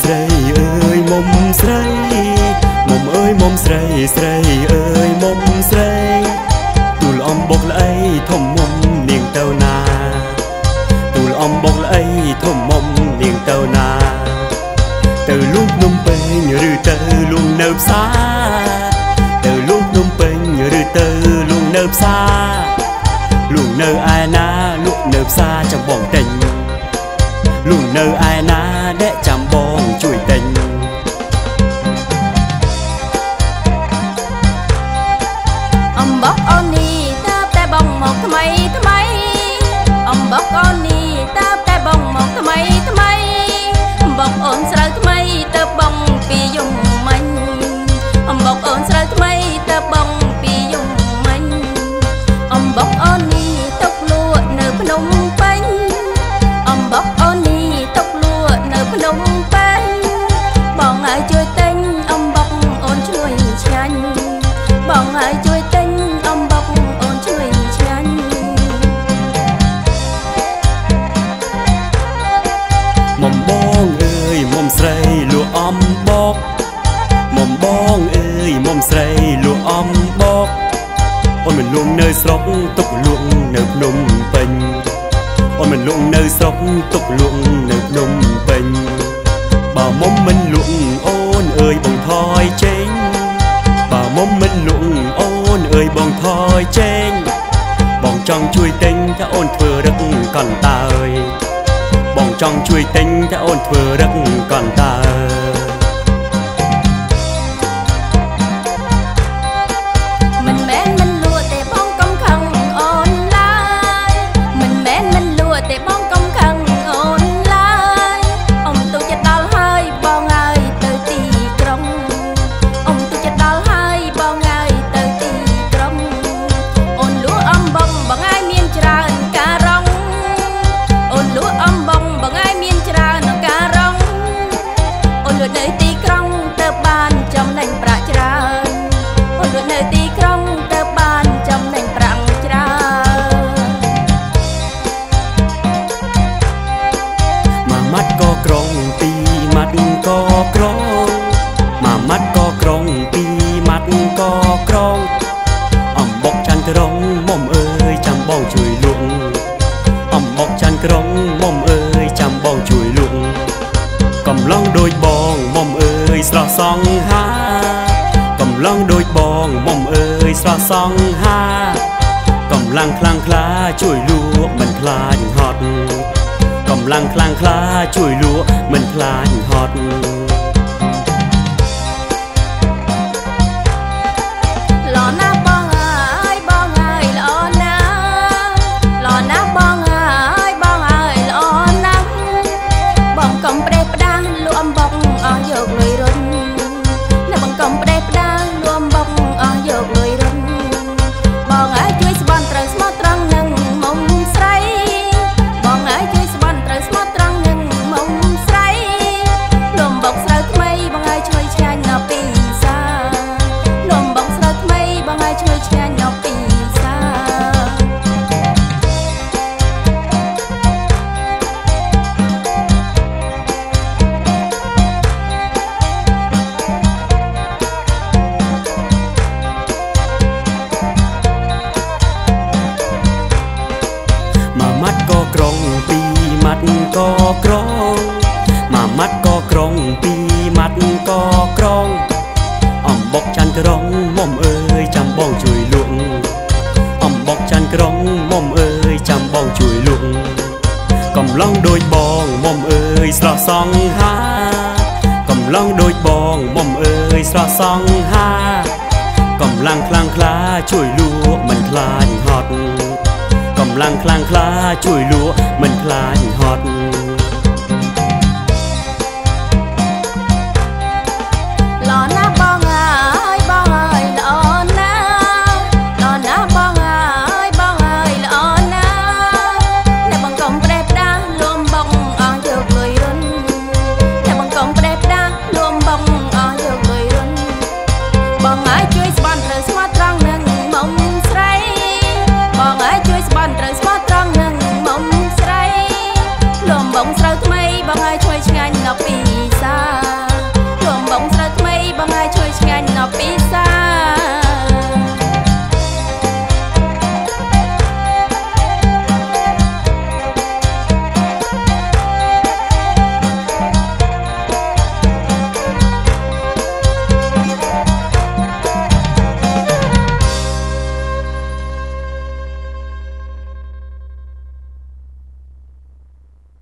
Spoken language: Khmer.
ស្រីអើយមុំស្រីមុំអើយមុំស្រីស្រីអើយមុំស្រីទូលអំបុកល្អីធំមុំនាងទៅណាទូលអំបុកល្អីធំមុំនាងទៅណាទៅលូកភ្នំពេញឬទៅលូកនៅផ្សារទៅលូកភ្នំពេញឬទៅលូកនៅផ្សារលូកនៅឯណាលូកនៅផ្សារចាំបងទិញលូកនៅឯណាដែលចាំបងជួយទិញអំបកអូននេះតើតែបងមកថ្មីថ្មីអំបកអូននេះតើតែបងមកថ្មីថ្មីអំបកអូនស្រូវថ្មីតើបងពីយំមិញអំបកអូនស្រូវថ្មីតើបងពីយំមិញអំបកអូននេះទុកលក់នៅភ្នំពេញអំបកអូននេះទុកលក់នៅភ្នំពេញបងហើយជួយទិញអំបកអូនជួយឆ្ងាញ់បងហើយជួយទិញអំបកអូនជួយឆ្ងាញ់មុំបងអើយមុំស្រីលក់អំបកមុំបងអើយមុំស្រីលក់អំបកអូនមិនលក់នៅស្រុកទុកលក់នៅភ្នំពេញអូនមិនលក់នៅស្រុកទុកលក់នៅភ្នំពេញបើមុំមិនលក់អូនអើយបងថយចេញបើមុំមិនលក់អូនអើយបងថយចេញបងចង់ជួយទិញថាអូនធ្វើរឹកកន្តើយបងចង់ជួយទិញថាអូនធ្វើរឹកកន្តើមិនមែនមិនលក់ទេបងកុំខឹងអូនឡើយមិនមែនមិនលក់ទេបងកុំខឹងអូនឡើយអ៊ំទូចិត្តដល់ហើយបងហើយទៅទីក្រុងអ៊ំទូចិត្តដល់ហើយបងហើយទៅទីក្រុងអូនលក់អំបងបងហើយមានច្រើនការ៉ុងអូនលក់អំបងបងហើយមានច្រើនការ៉ុងអូនលក់នៅទីក្រុងទៅបានចំណេញប្រាក់ច្រើនអូនលក់នៅទីក្រុងទៅបានចំណេញប្រាក់ច្រើនមួយម៉ាត់ក៏ក្រុងពីរម៉ាត់ក៏ក្រុងមួយម៉ាត់ក៏ក្រុងពីរម៉ាត់ក៏ក្រុងអំបុកច័ន្ទក្រុងមុំអើយចាំបងជួយលក់អំបុកច័ន្ទក្រុងមុំអើយចាំបងជួយលក់កំឡុងដូចបងមុំអើយស្រស់សង្ហាកំឡុងដូចបងមុំអើយស្រស់សង្ហាកំឡុងខ្លាំងខ្លាជួយលក់មិនខ្លាចហត់កំឡុងខ្លាំងខ្លាជួយលក់មិនខ្លាចហត់ល្អណាស់បងអើយបងអើយល្អណាស់ល្អណាស់បងអើយបងអើយល្អណាស់បងកុំផ្ដេសផ្ដាស់លក់អំបុកអស់យកលុយរុញនៅបងកុំផ្ដេសផ្ដាស់លក់អំបុកអស់យកលុយរុញបងអើយជួយស្បន់ត្រូវស្មោះត្រង់នឹងមុំស្រីបងអើយជួយស្បន់ត្រូវស្មោះត្រង់នឹងមុំស្រីលំបុកស្រូវថ្មីបងអើយជួយឆ្ងាញ់ដល់ពីសាលំបុកស្រូវថ្មីបងអើយជួយឆ្ងាញ់ដល់ពីសាមួយម៉ាត់ក៏ក្រុងពីរម៉ាត់ក៏ក្រុងមួយម៉ាត់ក៏ក្រុងពីរម៉ាត់ក៏ក្រុងអំបុកច័ន្ទក្រុងមុំអើយចាំបងជួយលក់អំបុកច័ន្ទក្រុងមុំអើយចាំបងជួយលក់កំឡុងដូចបងមុំអើយស្រស់សង្ហាកំឡុងដូចបងមុំអើយស្រស់សង្ហាកំឡុងខ្លាំងខ្លាជួយលក់មិនខ្លាចហត់កំឡុងខ្លាំងខ្លាជួយលក់មិនខ្លាចហត់ល្អណាស់បងអើយបងអើយល្អណាស់ល្អណាស់បងអើយបងអើយល្អណាស់តែបងកុំផ្ដេសផ្ដាស់លំបងអស់យកលុយរុនតែបងកុំផ្ដេសផ្ដាស់លំបងអស់យកលុយរុនបងអើយជួយស្បន់ត្រូវស្មោះត្រង់នឹងមុំស្រីបងអើយជួយស្បន់ត្រូវស្មោះត្រង់នឹងមុំស្រីលំបង ដល់ពី